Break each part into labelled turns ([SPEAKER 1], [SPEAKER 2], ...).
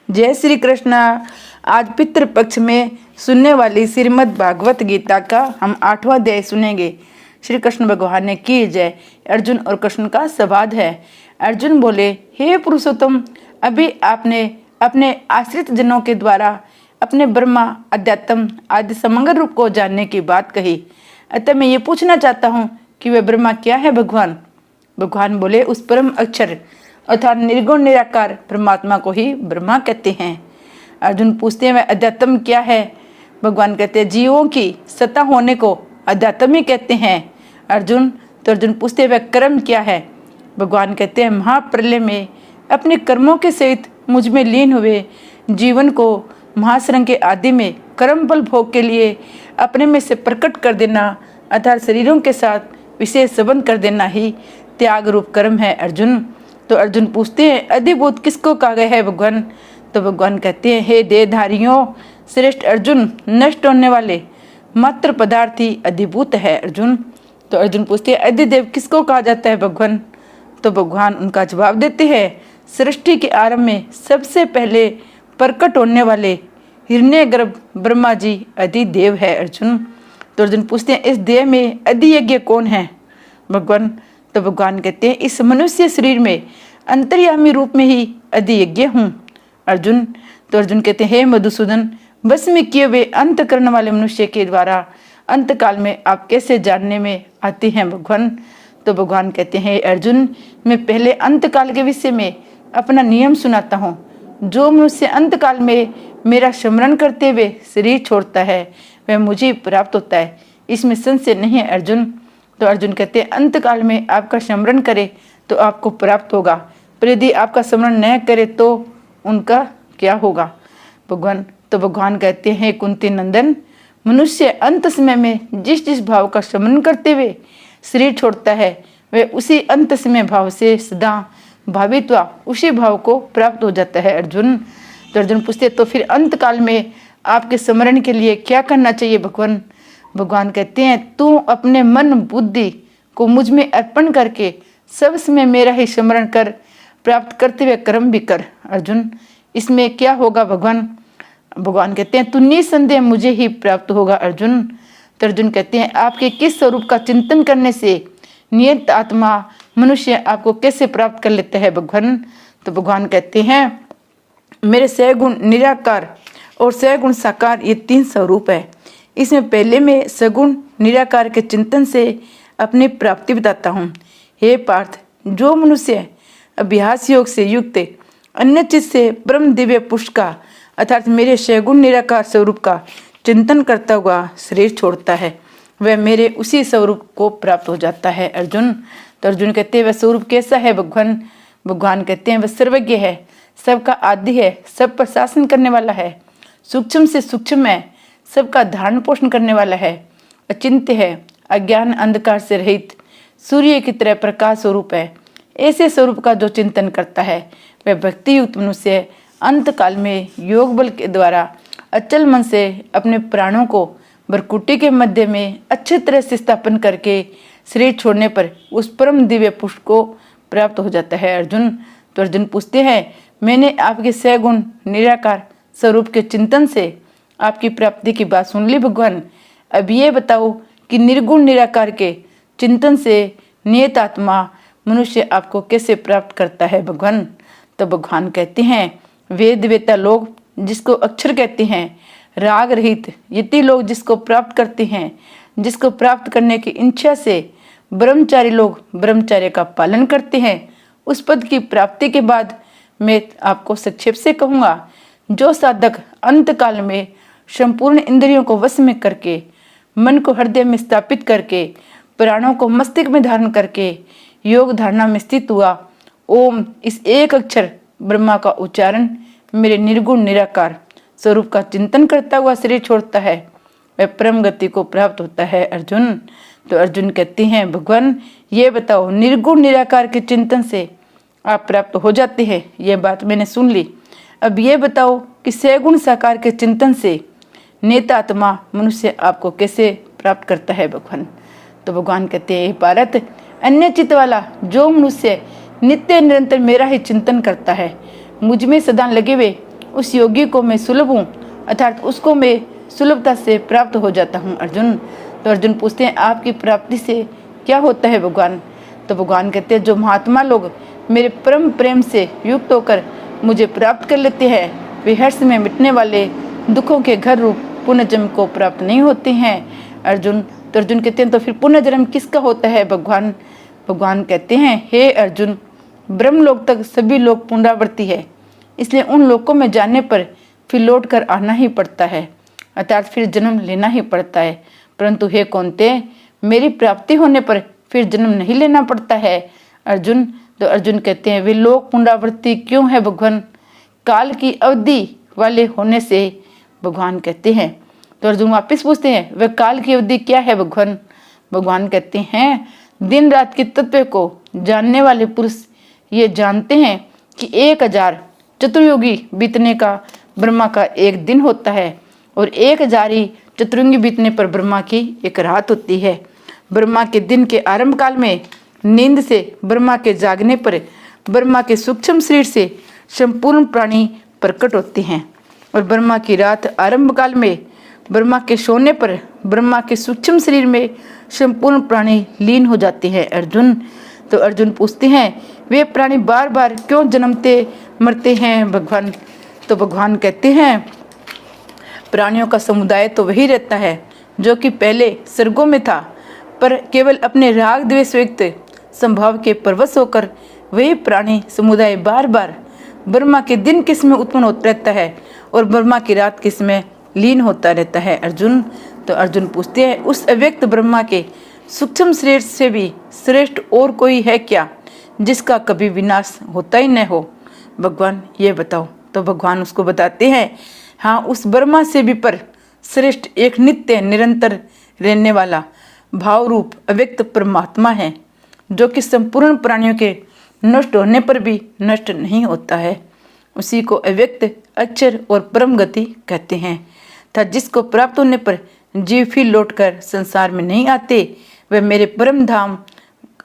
[SPEAKER 1] जय श्री कृष्ण। आज पितृपक्ष में सुनने वाली श्रीमद् भागवत गीता का हम 8वां अध्याय सुनेंगे। श्री कृष्ण भगवान ने की जय। अर्जुन और कृष्ण का संवाद है। अर्जुन बोले, हे पुरुषोत्तम, अभी आपने अपने आश्रित जनों के द्वारा अपने ब्रह्मा, अध्यात्म आदि समग्र रूप को जानने की बात कही। अतः मैं ये पूछना चाहता हूँ कि वे ब्रह्मा क्या है। भगवान बोले, उस परम अक्षर अर्थात निर्गुण निराकार परमात्मा को ही ब्रह्मा कहते हैं। अर्जुन पूछते हैं, वह अध्यात्म क्या है। भगवान कहते हैं, जीवों की सत्ता होने को अध्यात्म ही कहते हैं। अर्जुन पूछते हैं, वह कर्म क्या है। भगवान कहते हैं, महाप्रलय में अपने कर्मों के सहित मुझ में लीन हुए जीवन को महासरंग के आदि में कर्म बल भोग के लिए अपने में से प्रकट कर देना अर्थात शरीरों के साथ विशेष संबंध कर देना ही त्याग रूप कर्म है। अर्जुन पूछते हैं, अधिभूत किसको कहा गया है भगवान। तो भगवान कहते हैं, हे देहधारियों श्रेष्ठ अर्जुन, नष्ट होने वाले मात्र पदार्थ ही अधिभूत है। अर्जुन पूछते हैं, अधिदेव किसको कहा जाता है भगवान। तो भगवान उनका जवाब देते हैं, सृष्टि के आरंभ में सबसे पहले प्रकट होने वाले हिरण्यगर्भ ब्रह्मा जी अधिदेव है। अर्जुन पूछते हैं, इस देह में अधियज्ञ कौन है भगवान। तो भगवान कहते हैं, इस मनुष्य शरीर में अंतर्यामी रूप में ही अधियज्ञ हूँ। अर्जुन कहते हैं, हे मधुसूदन, बस में किए हुए अंत करने वाले मनुष्य के द्वारा अंत काल में आप कैसे जानने में आते हैं भगवान। तो भगवान कहते हैं, अर्जुन, मैं पहले अंत काल के विषय में अपना नियम सुनाता हूँ। जो मनुष्य अंत काल में मेरा स्मरण करते हुए शरीर छोड़ता है वह मुझे प्राप्त होता है, इसमें संशय नहीं है। अर्जुन कहते हैं, अंत काल में आपका स्मरण करे तो आपको प्राप्त होगा, पर यदि आपका स्मरण न करे तो उनका क्या होगा भगवान कहते हैं, कुंती नंदन, मनुष्य अंत समय में जिस जिस भाव का स्मरण करते हुए शरीर छोड़ता है वह उसी अंत समय भाव से सदा भावित्वा उसी भाव को प्राप्त हो जाता है। अर्जुन पूछते, तो फिर अंत काल में आपके स्मरण के लिए क्या करना चाहिए भगवान कहते हैं, तू अपने मन बुद्धि को मुझ में अर्पण करके सब समय मेरा ही स्मरण कर, प्राप्त करते हुए कर्म भी कर। अर्जुन, इसमें क्या होगा भगवान कहते हैं, तू निसंदेह मुझे ही प्राप्त होगा। अर्जुन कहते हैं, आपके किस स्वरूप का चिंतन करने से नियत आत्मा मनुष्य आपको कैसे प्राप्त कर लेता है भगवान। तो भगवान कहते हैं, मेरे सगुण निराकार और सगुण साकार ये 3 स्वरूप है। इसमें पहले में सगुण निराकार के चिंतन से अपनी प्राप्ति बताता हूँ। हे पार्थ, जो मनुष्य अभ्यास योग से युक्त अन्य चीज से ब्रह्म दिव्य पुरुष का अर्थात मेरे सगुण निराकार स्वरूप का चिंतन करता हुआ शरीर छोड़ता है वह मेरे उसी स्वरूप को प्राप्त हो जाता है। अर्जुन कहते हैं, वह स्वरूप कैसा है भगवान कहते हैं, वह सर्वज्ञ है, सबका आदि है, सब पर शासन करने वाला है, सूक्ष्म से सूक्ष्म है, सबका धारण पोषण करने वाला है, अचिंत्य है, अज्ञान अंधकार से रहित सूर्य की तरह प्रकाश स्वरूप है। ऐसे स्वरूप का जो चिंतन करता है वह भक्ति युक्त मनुष्य अंत काल में योग बल के द्वारा अचल मन से अपने प्राणों को भ्रकुटी के मध्य में अच्छी तरह से स्थापन करके शरीर छोड़ने पर उस परम दिव्य पुरुष को प्राप्त हो जाता है। अर्जुन पूछते हैं, मैंने आपके सगुण निराकार स्वरूप के चिंतन से आपकी प्राप्ति की बात सुन ली भगवान। अब ये बताओ कि निर्गुण निराकार के चिंतन से नियत आत्मा मनुष्य आपको कैसे प्राप्त करता है भगवान। तो भगवान कहते हैं, वेद वेता लोग जिसको अक्षर कहते हैं, राग रहित यति लोग जिसको प्राप्त करते हैं, जिसको प्राप्त करने की इच्छा से ब्रह्मचारी लोग ब्रह्मचर्य का पालन करते हैं, उस पद की प्राप्ति के बाद मैं आपको संक्षेप से कहूँगा, जो साधक अंत काल में संपूर्ण इंद्रियों को वश में करके मन को हृदय में स्थापित करके प्राणों को मस्तिष्क में धारण करके योग धारणा में स्थित हुआ, ओम इस एक अक्षर ब्रह्मा का उच्चारण मेरे निर्गुण निराकार स्वरूप का चिंतन करता हुआ शरीर छोड़ता है वह परम गति को प्राप्त होता है। अर्जुन कहते हैं, भगवान ये बताओ, निर्गुण निराकार के चिंतन से आप प्राप्त हो जाते हैं, यह बात मैंने सुन ली। अब ये बताओ कि सगुण साकार के चिंतन से नेतात्मा मनुष्य आपको कैसे प्राप्त करता है भगवान। तो भगवान कहते हैं, भारत, अन्य चित्त वाला जो मनुष्य नित्य निरंतर मेरा ही चिंतन करता है, मुझ में सदा लगे हुए उस योगी को मैं सुलभ हूँ, अर्थात उसको मैं सुलभता से प्राप्त हो जाता हूँ। अर्जुन, तो अर्जुन पूछते हैं आपकी प्राप्ति से क्या होता है भगवान? तो भगवान कहते हैं जो महात्मा लोग मेरे परम प्रेम से युक्त होकर मुझे प्राप्त कर लेते हैं वे हर्ष में मिटने वाले दुखों के घर रूप पुनर्जन्म को प्राप्त नहीं होते हैं। अर्जुन, तो अर्जुन कहते हैं तो फिर पुनर्जन्म किसका होता है भगवान? भगवान कहते हैं हे अर्जुन, ब्रह्मलोक तक सभी लोग पुनरावृत्ति है, इसलिए उन लोकों में जाने पर फिर लौट कर आना ही पड़ता है, अर्थात फिर जन्म लेना ही पड़ता है। परंतु हे कौन्ते, मेरी प्राप्ति होने पर फिर जन्म नहीं लेना पड़ता है। अर्जुन, तो अर्जुन कहते हैं वे लोक पुनरावृत्ति क्यों है भगवान? काल की अवधि वाले होने से भगवान कहते हैं। तो अर्जुन वापस पूछते हैं वह काल की अवधि क्या है भगवान? भगवान कहते हैं दिन रात के तत्व को जानने वाले पुरुष ये जानते हैं कि 1000 चतुर्युगी बीतने का ब्रह्मा का एक दिन होता है और 1000 चतुर्युगी बीतने पर ब्रह्मा की एक रात होती है। ब्रह्मा के दिन के आरंभ काल में नींद से ब्रह्मा के जागने पर ब्रह्मा के सूक्ष्म शरीर से संपूर्ण प्राणी प्रकट होते हैं और ब्रह्मा की रात आरंभ काल में ब्रह्मा के सोने पर ब्रह्मा के सूक्ष्म शरीर में संपूर्ण प्राणी लीन हो जाते हैं। अर्जुन, तो अर्जुन पूछते हैं वे प्राणी बार बार क्यों जन्मते मरते हैं भगवान? तो भगवान कहते हैं प्राणियों का समुदाय तो वही रहता है जो कि पहले स्वर्गों में था, पर केवल अपने राग द्वेष युक्त संभाव के परवश होकर वही प्राणी समुदाय बार बार ब्रह्मा के दिन किस में उत्पन्न होता रहता है और ब्रह्मा की रात किस में लीन होता रहता है। अर्जुन, तो अर्जुन पूछते हैं उस अव्यक्त ब्रह्मा के सूक्ष्म शरीर से भी श्रेष्ठ और कोई है क्या जिसका कभी विनाश होता ही न हो? भगवान ये बताओ। तो भगवान उसको बताते हैं हाँ, उस ब्रह्मा से भी पर श्रेष्ठ एक नित्य निरंतर रहने वाला भाव रूप अव्यक्त परमात्मा है जो कि संपूर्ण प्राणियों के नष्ट होने पर भी नष्ट नहीं होता है। उसी को अव्यक्त अक्षर और परम गति कहते हैं था जिसको प्राप्त होने पर जीव फिर लौटकर संसार में नहीं आते, वे मेरे परम धाम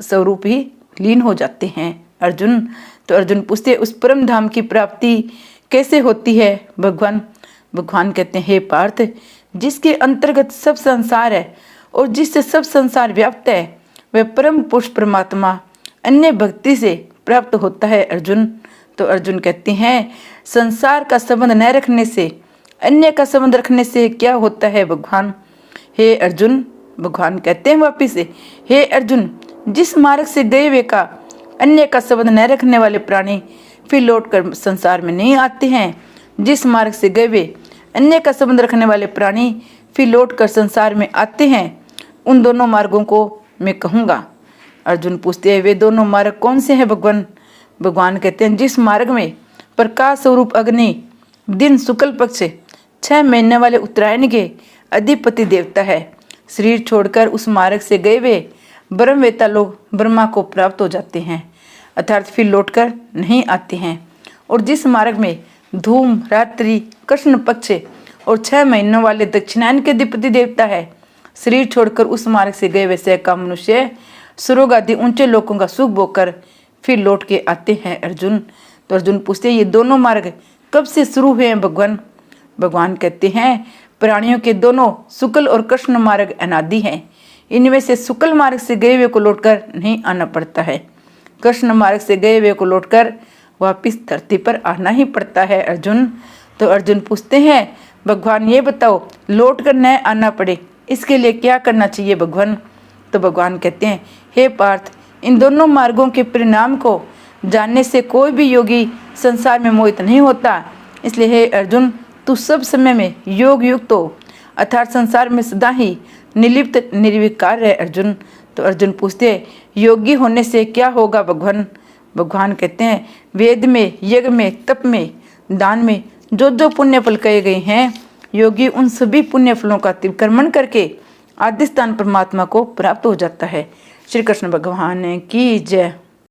[SPEAKER 1] स्वरूप ही लीन हो जाते हैं। अर्जुन, तो अर्जुन पूछते उस परम धाम की प्राप्ति कैसे होती है भगवान? भगवान कहते हैं हे पार्थ, जिसके अंतर्गत सब संसार है और जिससे सब संसार व्याप्त है वह परम पुरुष परमात्मा अन्य भक्ति से प्राप्त होता है। अर्जुन, तो अर्जुन कहते हैं संसार का संबंध न रखने से अन्य का संबंध रखने से क्या होता है भगवान? हे अर्जुन, भगवान कहते हैं वापिस से हे अर्जुन, जिस मार्ग से गए वे का अन्य का संबंध न रखने वाले प्राणी फिर लौटकर संसार में नहीं आते हैं, जिस मार्ग से गए वे अन्य का संबंध रखने वाले प्राणी फिर लौटकर संसार में आते हैं, उन दोनों मार्गों को मैं कहूँगा। अर्जुन पूछते हैं वे दोनों मार्ग कौन से हैं भगवान? भगवान कहते हैं जिस मार्ग में प्रकाश स्वरूप अग्नि दिन शुक्ल पक्ष 6 महीने वाले उत्तरायण के अधिपति देवता है, शरीर छोड़कर उस मार्ग से गए वे ब्रह्मवेत्ता लोग ब्रह्मा को प्राप्त हो जाते हैं, अर्थात फिर लौटकर नहीं आते हैं। और जिस मार्ग में धूम रात्रि कृष्ण पक्ष और 6 महीनों वाले दक्षिणायन के अधिपति देवता है, शरीर छोड़कर उस मार्ग से गए वैसे का मनुष्य स्वर्ग आदि ऊंचे लोकों का सुख भोगकर फिर लौट के आते हैं। अर्जुन, तो अर्जुन पूछते हैं ये दोनों मार्ग कब से शुरू हुए हैं भगवान? भगवान कहते हैं प्राणियों के दोनों शुक्ल और कृष्ण मार्ग अनादि हैं, इनमें से शुक्ल मार्ग से गए हुए को लौटकर नहीं आना पड़ता है, कृष्ण मार्ग से गए हुए को लौटकर वापिस धरती पर आना ही पड़ता है। अर्जुन, तो अर्जुन पूछते हैं भगवान ये बताओ लौट कर न आना पड़े इसके लिए क्या करना चाहिए भगवान? तो भगवान कहते हैं हे पार्थ, इन दोनों मार्गों के परिणाम को जानने से कोई भी योगी संसार में मोहित नहीं होता, इसलिए हे अर्जुन तू सब समय में योग युक्त हो, अर्थात संसार में सदा ही निर्लिप्त निर्विकार रहे। अर्जुन, तो अर्जुन पूछते हैं योगी होने से क्या होगा भगवान? भगवान कहते हैं वेद में यज्ञ में तप में दान में जो जो पुण्य फल कहे गए हैं, योगी उन सभी पुण्य फलों का तिक्रमण करके आदि स्थान परमात्मा को प्राप्त हो जाता है। श्री कृष्ण भगवान की जय।